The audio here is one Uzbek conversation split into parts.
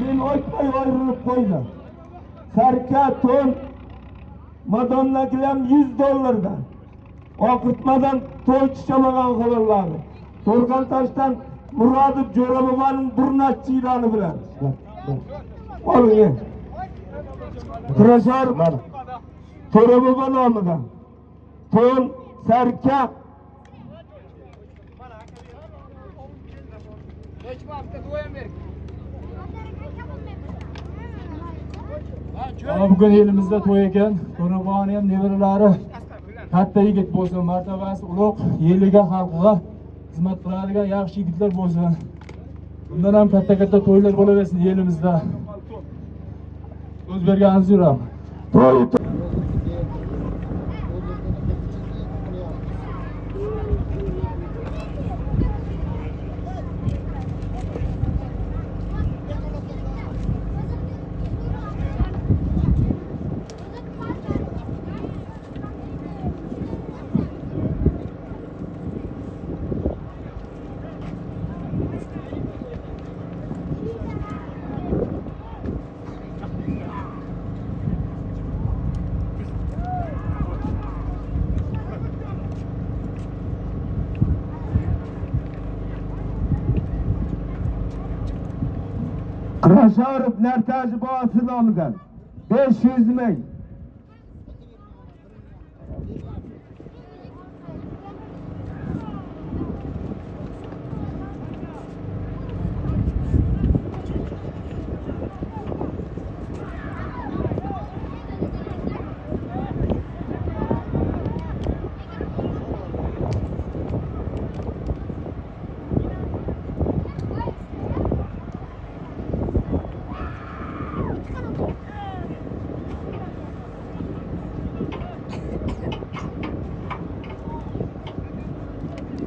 Men o'tmay ayrılıp koydu. Serka ton madonnakilam $100'dan. Okutmadan toy çiçamagan kılırlardı. Torgan taştan Muradov Jo'raboboning burnachi ilanı bilen. Olun ye. Kırasar Jo'rabobo nomidan. Ton Serka. Bugün elimizde to'y ekan. Jo'raboboning ham nevaralari katta yigit bo'lsin, martabasi ulug', eliga, xalqiga xizmat qiladigan yaxshi yigitlar bo'lsin. Bundan ham katta to'ylar bo'laversin elimizda. So'z berganingiz yuraman. Kırasarov Nartaji bobosi nomidan 500 ming.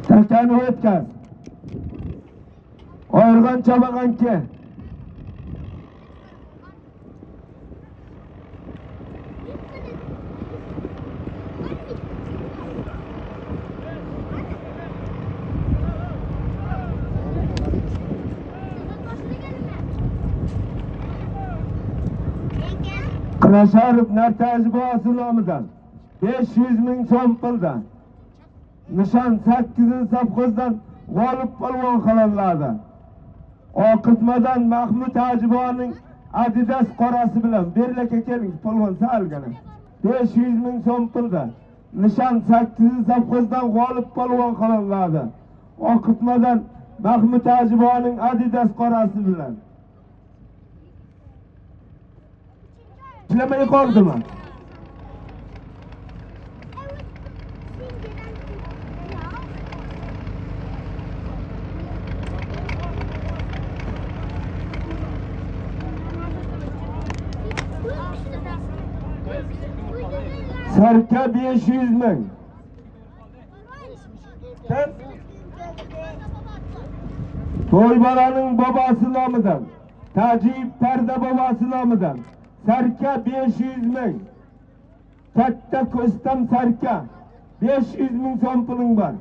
Taşlarını ötkaz. Organ çabagan ki. Kırasarov Nartaji bobosi nomidan 500 ming so'm puldan. Nişan 8. safkozdan g'olib polvon qilinadi. Oqitmadan Mahmud Hajiboning Adidas qorasi bilan berlaka keling polvon salgana. 500 ming so'm pulda. Nişan 8. safkozdan g'olib polvon qilinadi. Oqitmadan Mahmud Hajiboning Adidas qorasi bilan. İşlemeye kaldı mı? Serka 500 ming. To'yboraning bobosi nomidan, Tajib Parda bobosi nomidan Serka 500 ming. Katta Ko'stam Serka 500 ming so'm puling bor.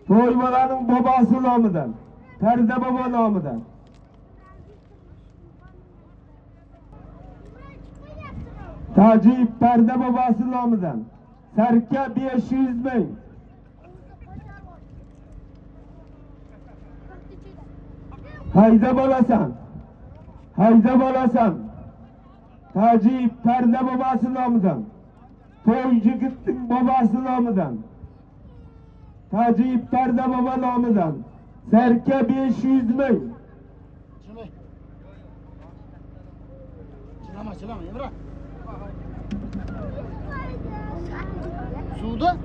To'yboraning bobosi nomidan, Parda bobo nomidan. Tajib Parda bobosi nomidan Serka 500 ming. Hayda bo'lasan. Hayda bo'lasan. Tajib Parda bobosi nomidan. To'y yigitning bobosi nomidan. Tajib Parda bobo nomidan Serka 500 ming. Chilama, Emre. Suda?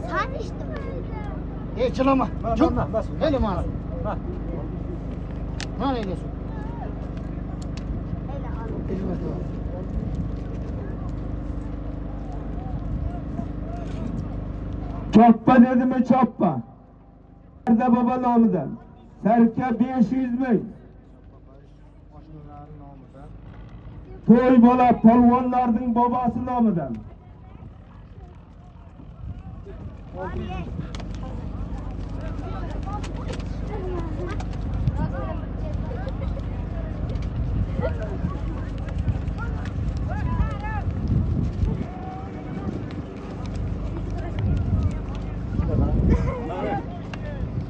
Sen içtin. Çılama. Çok. Hele bana. Bana öyle su. Çoppa dedi mi çoppa? Parda baba nomidan Serka 500 ming. To'y bola polvonlarning bobosi nomidan.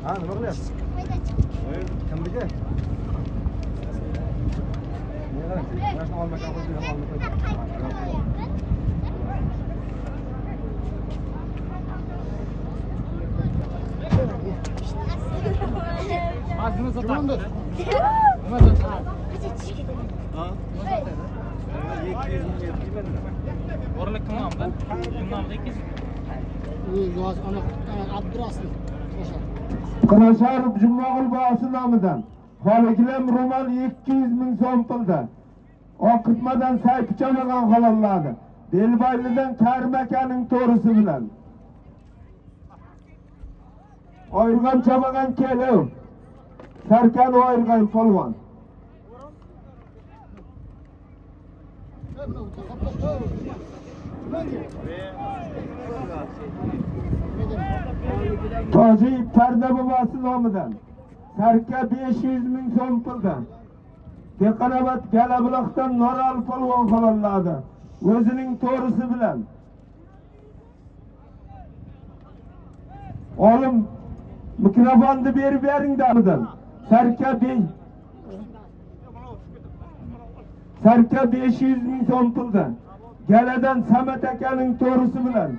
Ha, nima qilyapsiz? Kim biga? Mana olmagan qo'yib Azmi sotamdir. Nima sotar? Qancha tushga dedi? Ha? 227 berdim. O'rlik kimnomda? Kimnomda 200? Yoz ana Abdurasul. O'sha. Qirasharov Jummog'ul bobosi nomidan. Xoliklam ro'mol 200 ming so'm pulda. Oqitmadan saypichamagan xolaladi. Belbaylidan Karmakaning to'risi bilan. Oyirgan chabagan kelib. Sarkan oyirgan polvon. Toji Parda bobosi nomidan. Sarka 500 ming so'm pulda. Dehqonobod Galabuloqdan Noral polvon xolaladi. O'zining to'risi bilan. Olim mikrofonni berib bering damidan. Sarka 500 ming so'm pulda. Galadan Samat akaning to'risi bilan.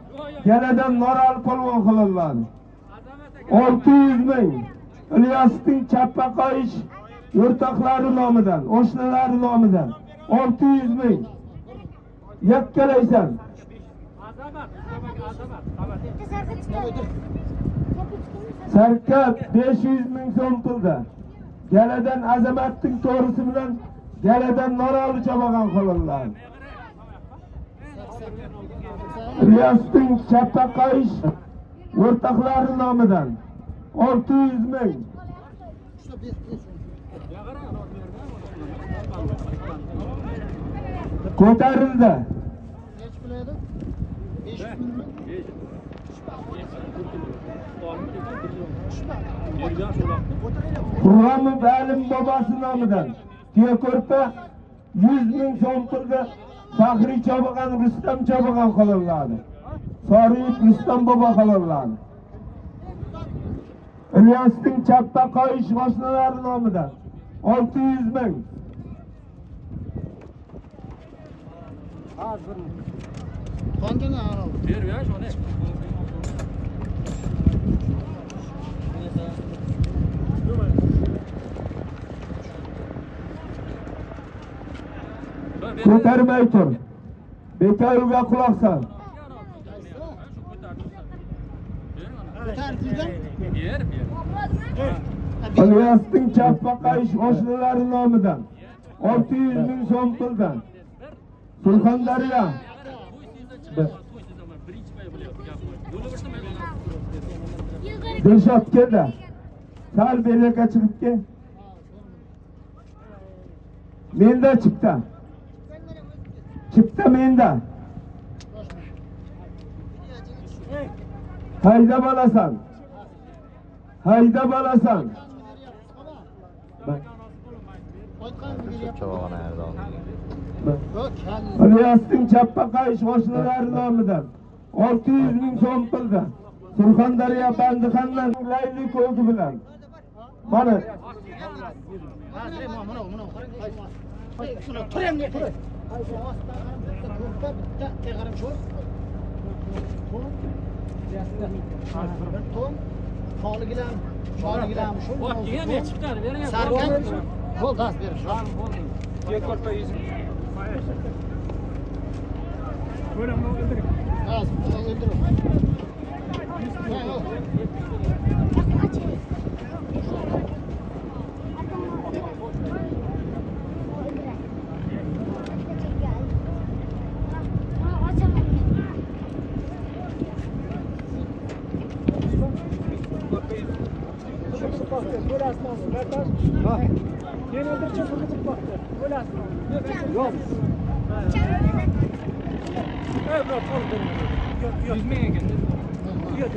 Galadan Noral polvon xolaladi. 600 ming. İlyasning Chappaqoyish o'rtoqlari nomidan, o'shnalari nomidan 600 ming. Yakkalaysan. Sarka 500 ming so'm pulda. Galadan Azamatning to'risi bilan Galadan Noral chabagan xolaladi. İlyasning Chappaqoyish o'rtoqlari nomidan 600 ming. Ko'tarildi. Nech pul edi? 500 mingmi? Qur'oni Balim bobosi nomidan. Tuyako'rpa 100 ming so'm pulda Faxriy chabagan Rustam chabagan xolaladi. Soriyev Rustam bobo xolaladi. İlyasning Chappaqoyish oshnalari nomidan 600 ming. Qanchani oldi? Ber ya shuni. Ko'tarmay tur. Bekarga quloq sol. Ber. İlyasning Chappaqoyish oshnalari nomidan 600 ming so'm puldan. Surxondaryo. Dilshod keldi. Sal beriga chiqib kel. Menda chiqdi. Chiqdi menda. Hayda bolasan. Hayda bolasan. İlyasning Chappaqoyish oshnalari nomidan 600 ming so'm pulda. Surxondaryo Bandixondan Layli ko'zi bilan. Mana Holigilam shu. Vaqtiga men chiqar bering. Sarkan. Qo'l dast berish. Tuyako'rpa 100 ming. baktı. Böyle asmansın. Mertaş. Yeni öldürçe fırlatıp baktı. Böyle asmansın. Yok. Evet, yok. Yüzmeye geldi. Yok.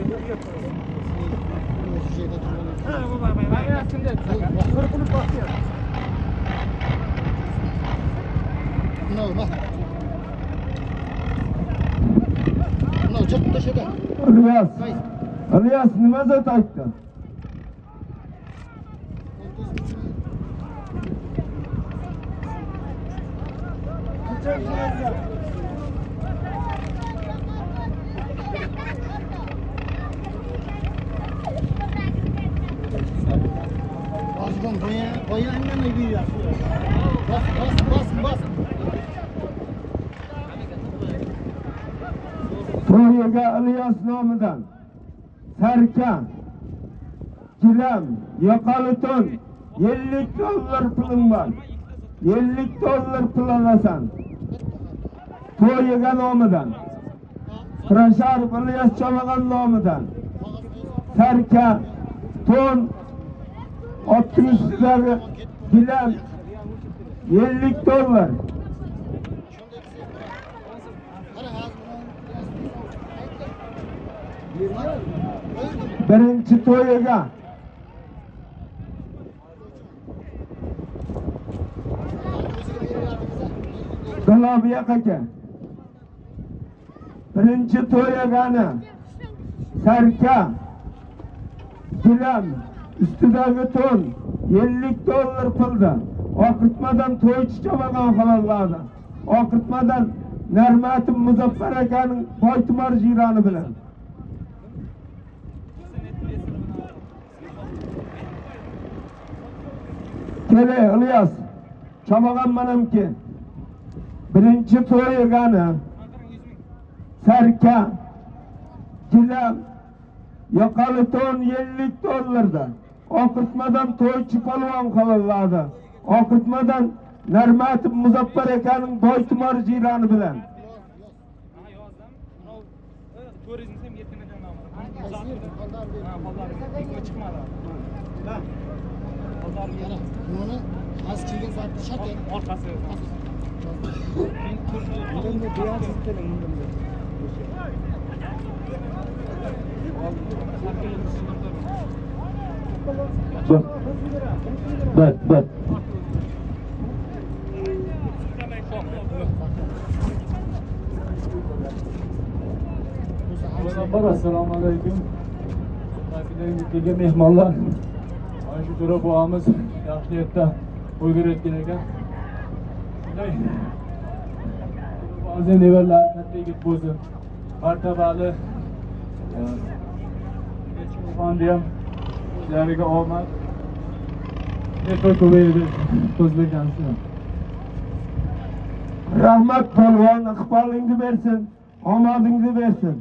Ha baba ben yaptım dedi. Fırlatıp baktı ya. İlyas nima zot aytdi? Azgan boya anneme büyüyor. Bas. To'yiga İlyas nomidan Sarka, gilam, yoqali to'n, 50 dollar pulim bor. 50 dollar pul olasan. To'yiga nomidan Kurasharov İlyas Chomag'on nomidan Sarka, to'n, otning ustidagi gilam 50 dollar. Birinchi to'yiga Galobiya qaka. Birinchi to'yigani Sarka, gilam, ustidagi to'n 50 dollar pulda. Oqritmadan to'ychi Chomag'on xolaladi. Oqritmadan Narmatim Muzaffar akaning boytumor jironi bilan. Kele İlyas, Chomag'on manamki. Birinchi to'yigani Sarka, gilam, yoqali to'n 50 dollarda. Oqritmadan to'ychi polvon xolaladi. Oqritmadan Narmatim Muzaffar akaning boytumor jironi bilan. Turizm ham yetimidan nomor. Ha, bozor chiqmadi. Buni az kelgan zotni shakar. Orqasi. Bunda beyazsiz keling bunda. Bat. Assalomu alaykum. Kelgan mehmonlar. Mana shu To'ra bobomiz yaxshi niyatda qo'y berayotgan ekan. Ba'zi nevarlar katta yigit bo'lsin. Martabali. Xonda ham sizlarga omad. To'y ko'paydi. So'z bergansiz. Rahmat polvon, iqbolingni bersin, omadingni bersin.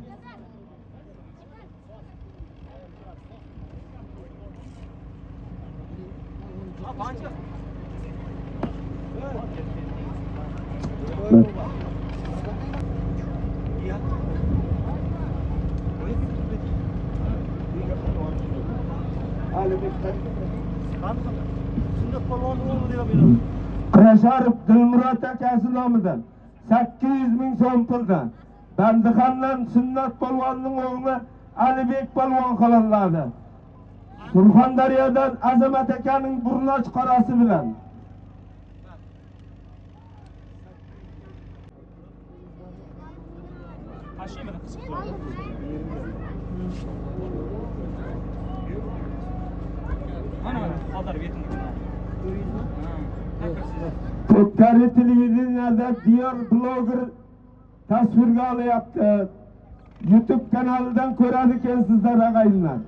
Kurasharov Dilmurod akasi nomidan 800 ming so'm puldan Bandixondan Sunnat polvonning o'g'li Alibek polvon xolaladi. Surxondaryodan Azamat akaning burnoch qorasi bilan. Ko'pkari televideniyada Diyor blogger tasvirga olyapti. YouTube kanalidan ko'radi ekansizlar og'aynilar.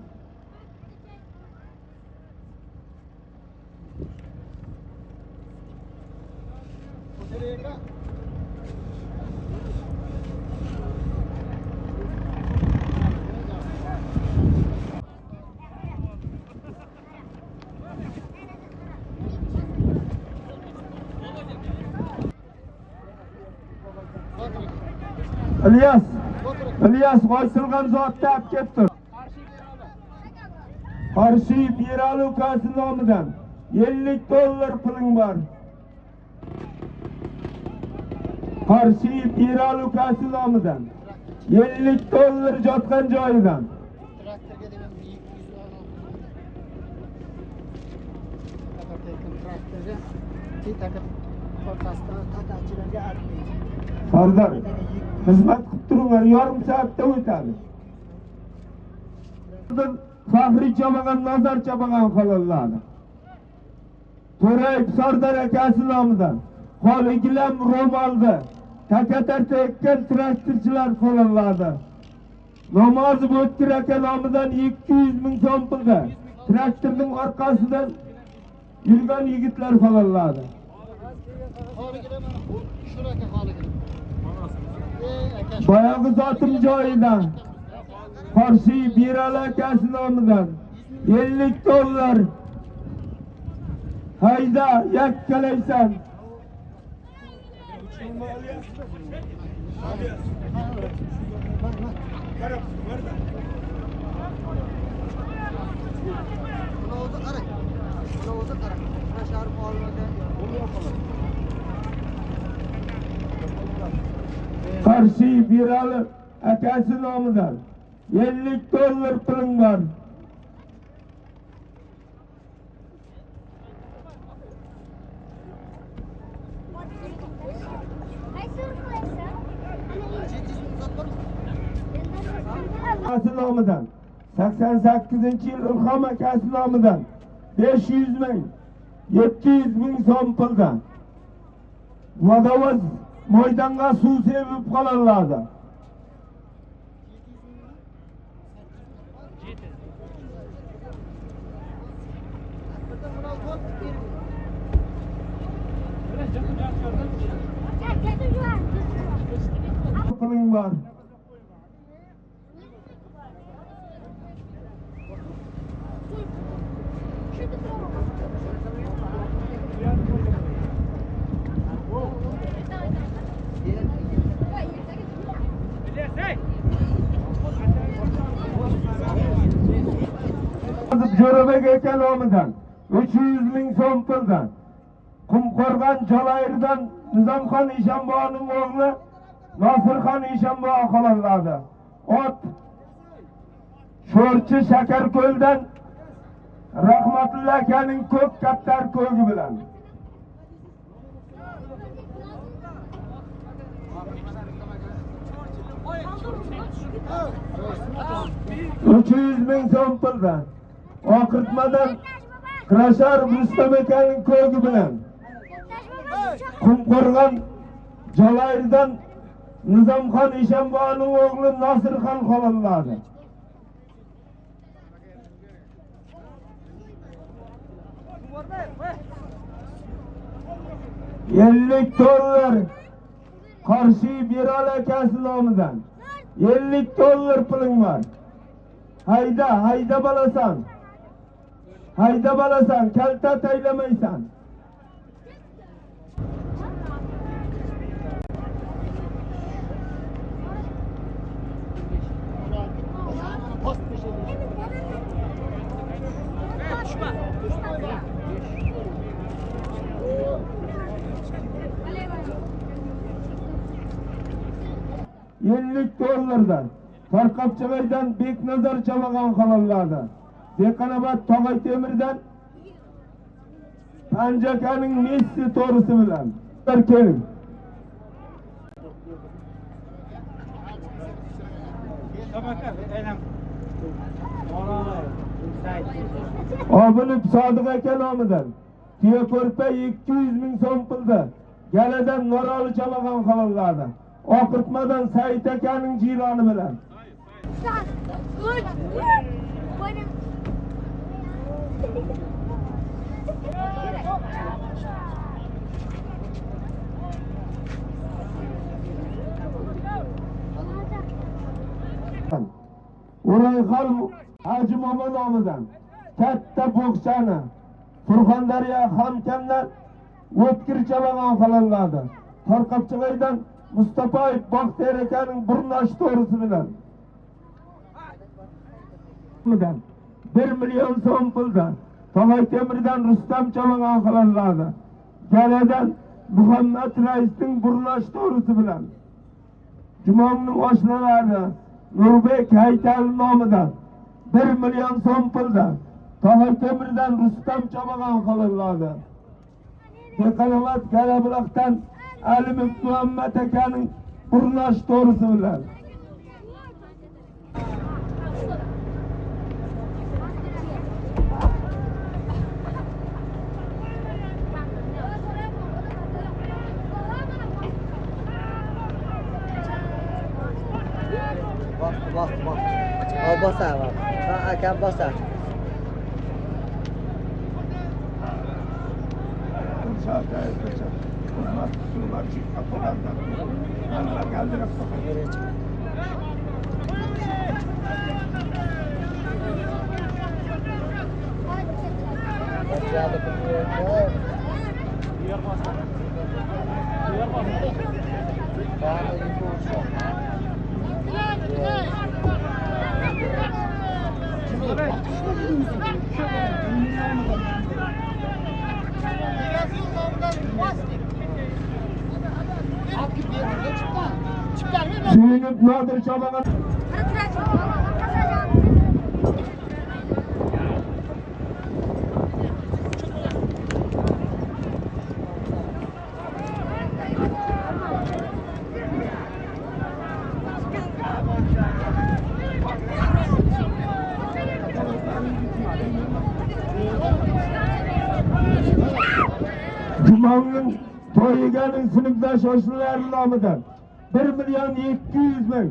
İlyas, Qo'ysilgan zotni olib kelib tur. Qarshi Biral ukasi nomidan 50 dollar puling bor. Qarshi Biral ukasi nomidan 50 dollar jotgan joyidan. Traktorga degan 200 traktorga takib orqasidan tatachilarga artmaydi. Sardar, xizmat qilib turinglar, yarim soatda o'tadi. Faxriy chabagan, nazar chabagan qo'llanadi. To'ray Sardar akasi nomidan qo'li gilam ro'molda takatarta ekkan traktorchilar qo'llanadi. Namozov O'tkir aka nomidan 200 ming so'm pulga traktorning orqasidan yurgan yigitlar qo'llanadi. Boyag'i zotim joyidan Qarshi Biral akasi nomidan 50 dollar hayda yakkalaysan. Qarshi Biral akasi nomidan 50 dollar puling bor. Akasi nomidan 88-yil Ilhom akasi nomidan 500 ming 700 ming so'm puldan vodovoz maydonga suv sevib qo'llanadi. Puling bor. Jo'rabek aka nomidan 300 ming so'm puldan Qumqo'rg'on Jalayrdan Nizomxon Eshonboyning o'g'li Nosirxon Eshonboy qo'llanadi. Ot Sho'rchi Shakarko'ldan Rahmatullo akaning ko'k kaptar ko'gi bilan 300 ming so'm puldan Oqirtmadan Qirashar Rustam akaning ko'gi bilan Qumqo'rg'on Jalayrdan Nizomxon Eshonboyning o'g'li Nosirxon qo'llanadi. 50 dollar Qarshi Biral akasi nomidan 50 dollar puling bor. Hayda balasan. Hayda balasan, kalta taylamaysan. $50 Tarqapchig'aydan Beknazar Chamagan qo'llanadi. Deqanobod Tog'ay Temirdan Panjakaning Messi to'risi bilan keling. Obunib Sodiq aka nomidan Tiyo ko'rpa 200 ming so'm pulda Galadan Noroli Chamagan qo'llanadi. Oqirtmadan Said akaning jiloni bilan Urayxon Haji Momo nomidan katta boksani Surxondaryo hamkamdan O'tkir Chamagan qo'llanadi. Tarqapchig'aydan Mustafoyev Baxtiyor akaning burnash to'risi bilan 1 milyon so'm puldan Tog'ay Temirdan Rustam Chamagan qilinadi. Galadan Muhammad Raisning burlash to'g'risi bilan Jumonning oshnalari Nurbek Haytal nomidan 1 milyon so'm puldan Tog'ay Temirdan Rustam Chamagan qilinadi. Dehqonobod Galabuloqdan Alimov Muhammad akaning burlash to'g'risi bilan Bosar bak. Akam bosar. Suyunib Nodir Chamagan Jumonning to'yiganing sinfdosh oshnalari nomidan 1 milyon 200 ming.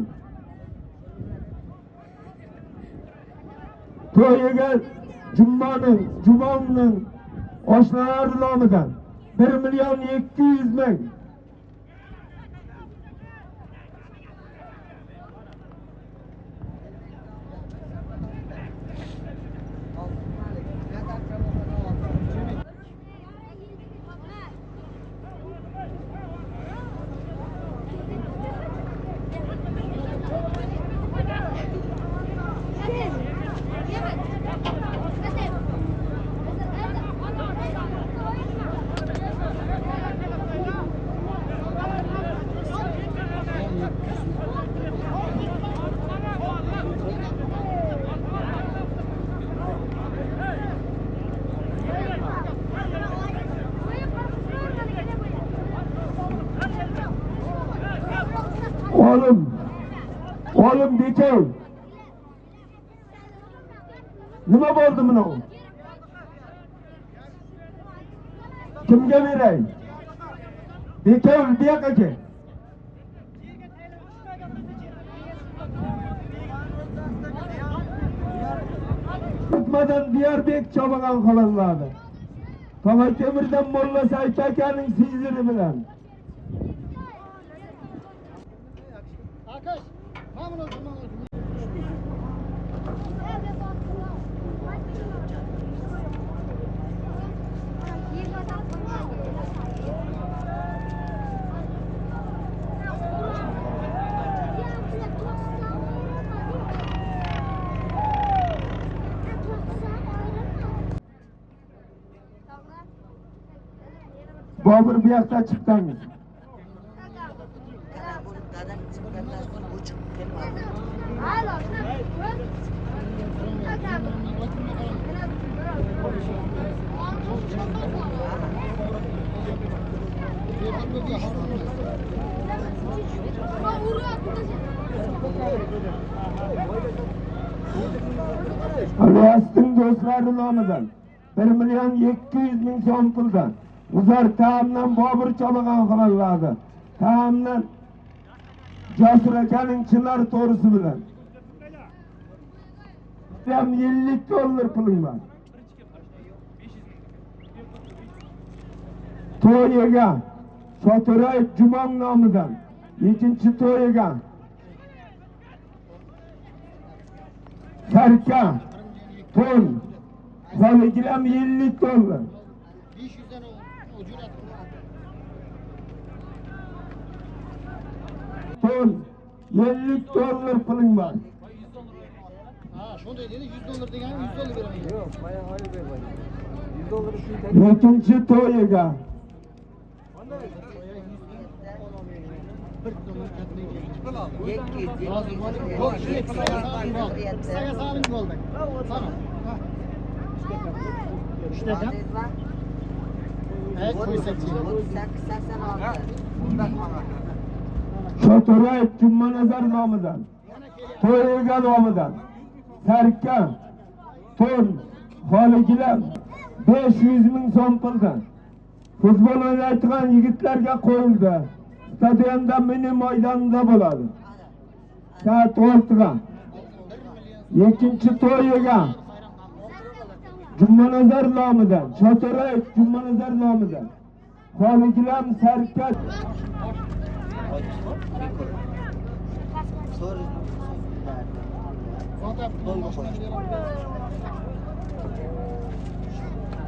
To'yiga Jumonning oshnalari nomidan 1 milyon 200 ming. Oğlum Bekev. Nima bo'ldi buni? Kimga beray? Bekev bu yoqqa kel. Tutmadan Diyarbek Chamagan qilinadi. Tog'ay Temirdan Molla Said akaning sizlari bilan. Bobur bu yoqqa chiqdingiz. Alyasning do'stlari nomidan 1 milyon 200 ming so'm puldan Uzar taamdan Bobur Chamagan qilinadi. Taamdan Jasur akaning Chinar to'g'risi bilan. Ham $50 pulim bor. To'yiga Shoturay Jumon nomidan ikkinchi to'yiga Sarka to'n Xoligilam $50. Ton $50 pulim bor. Şunday dedi, $100 degani $100 beraman. Yo'q, bayağı hayır bermaydi. Ikkinchi to'yiga Qissaga saling bo'ldi. Sana. İşte evet, Shoto'ray Jummanazar nomidan, To'yiga nomidan, Sarkar, To'n, Xoligilar 500 ming so'm puldan futbol o'ynaydigan yigitlarga qo'yildi. Stadionda mini maydonda bo'ladi. Soat 6ga. Ikkinchi to'yiga Jummanazar nomidan, Shoto'ray Jummanazar nomidan, Xoligilar Sarkar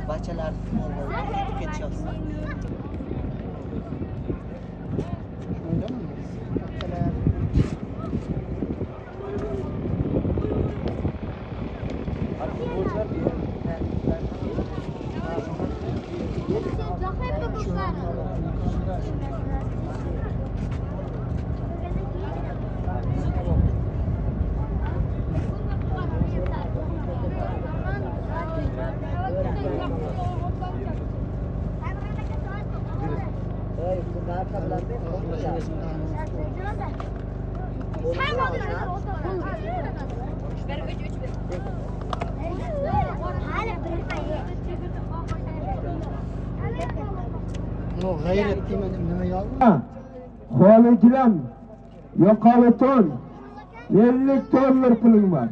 Bahçeler geçiyorsun. Gayret demedim nima yazdım? Xoligilar yo'qoli to'n $50 puling bor.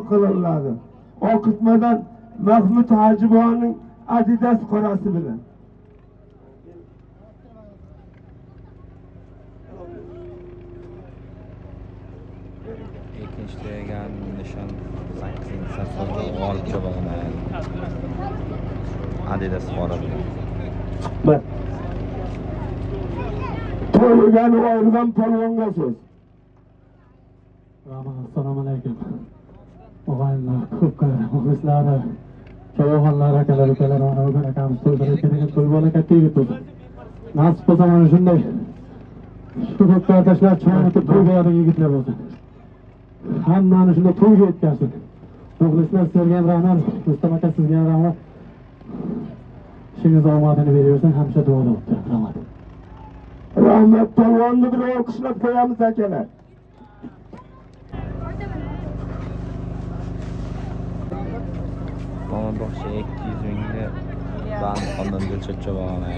Qilinadi. O'qitmadan Mahmud Hojiboyning Adidas qorasi bilan. İkinci tuyagan nishon 8-safar g'olib javobi Adidas qora bilan. Bak. To'ygani olgan polvonga so'z. Assalomu alaykum. Og'aylar, ko'plar, muxlislari, chavoqonlar, akalar, ukalar, ona akamiz to'ylarga to'y bola katta yigit bo'ldi. Nasib bo'lsa mana shunday shu ko'plar tashlab cho'nitib to'y bo'ladigan yigitlar bo'lsin. Hammani shunday to'yga yetkazsin. Muxlislar sizlarga ham rahmat, Rustam aka sizga ham rahmat. Ishingiz omadini beraversin, hamisha duoda o'tdi. Rahmat. Rahmat, polvonni bir olqishlab qo'yamiz akalar. Mama boqcha 200 mingga band qoldan Dilshod Javohani.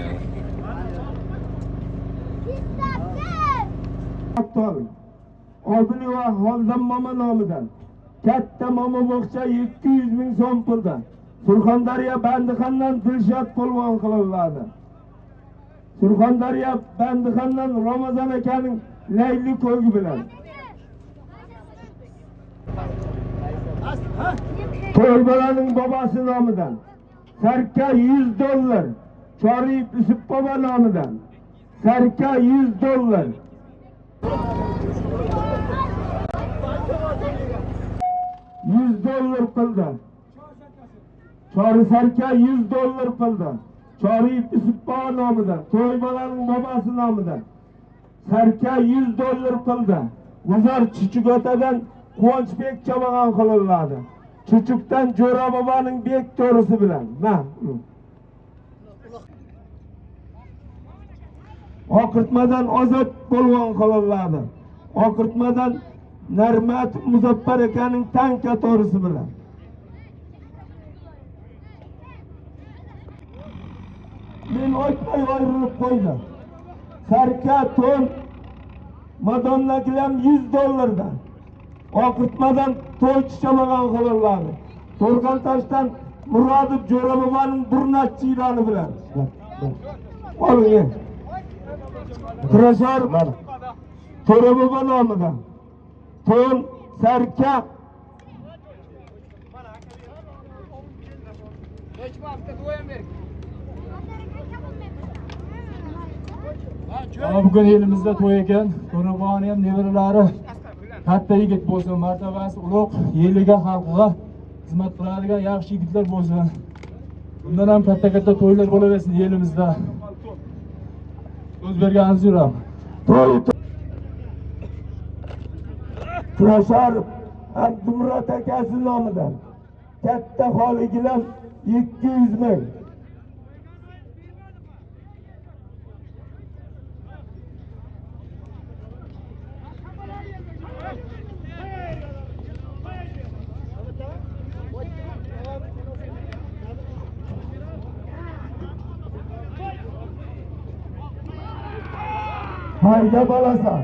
Odili va Holdan Mama nomidan katta mama bog'cha 200 ming so'm puldan Surxondaryo Bandixondan Dilshod polvon qilinadi. Surxondaryo Bandixondan Ramazon akaning layli ko'ygi bilan. To'ybalaning bobosi nomidan Sarka $100, Chorib Yusuf bobo nomidan Sarka $100. $100 pulda. Chori Sarka $100 pulda. Chorib Yusuf bobo nomidan, To'ybalaning bobosi nomidan Sarka $100 pulda. G'uzor Chuchugotadan Quvonchbek Chavoqon qilinadi. Chuchukdan Jo'ra boboning bek to'risi bilan. Oqirtmadan Ozod polvon qilinadi. Oqirtmadan Narmat Muzaffar akaning tanka to'risi bilan. Men o'tmay ayrilib qo'ydim. Sarka to'n Madonnagilam $100 dan. Oqirtmadan to'ychi Chavoqon qilinadi. To'rg'ontoshdan Murodov Jo'rabovaning Burnash jiyroni bilan. Oling. Kurashar To'rabova nomidan. To'n Sarka bugun elimizda to'y ekan. To'raboni ham nevaralari katta yigit bo'lsin, martabasi ulug', yeliga xalqiga xizmat qiladigan yaxshi yigitlar bo'lsin. Bundan ham katta to'ylar bo'laversin elimizda. So'z berganingiz yurab. to'y Kurashar Abdumurod akasi nomidan katta xoligilar 200 ming. Hayda bolasan.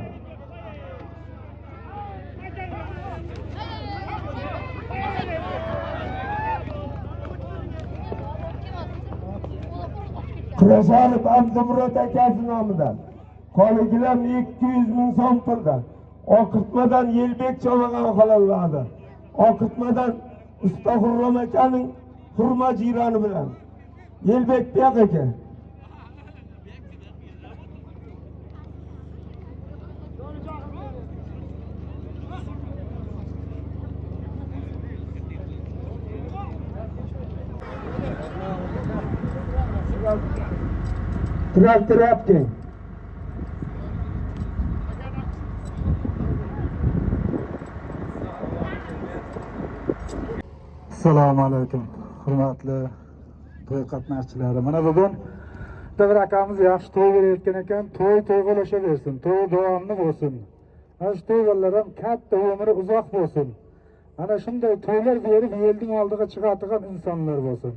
Kurasharov Abdumurod akasi nomidan qoligilar 200 ming so'm puldan. Oqitmadan Yelbek Cho'magan xolaladi. Oqitmadan Usta Xurrom akaning xurma jiyroni bilan. Yelbek Bek aka. Traktorapti. Assalomu alaykum, hurmatli to'y qatnashchilari. Mana bugun bir akamiz yaxshi to'y berayotgan ekan, to'yg'ulashaversin, to'y davomli bo'lsin. Mana shu to'ylar ham katta umri uzoq bo'lsin. Mana shunday to'ylar berib yelning oldiga chiqadigan insonlar bo'lsin.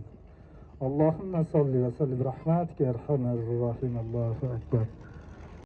Allohumma solli va sallim rahmatika erhamar rohim. Allohu akbar.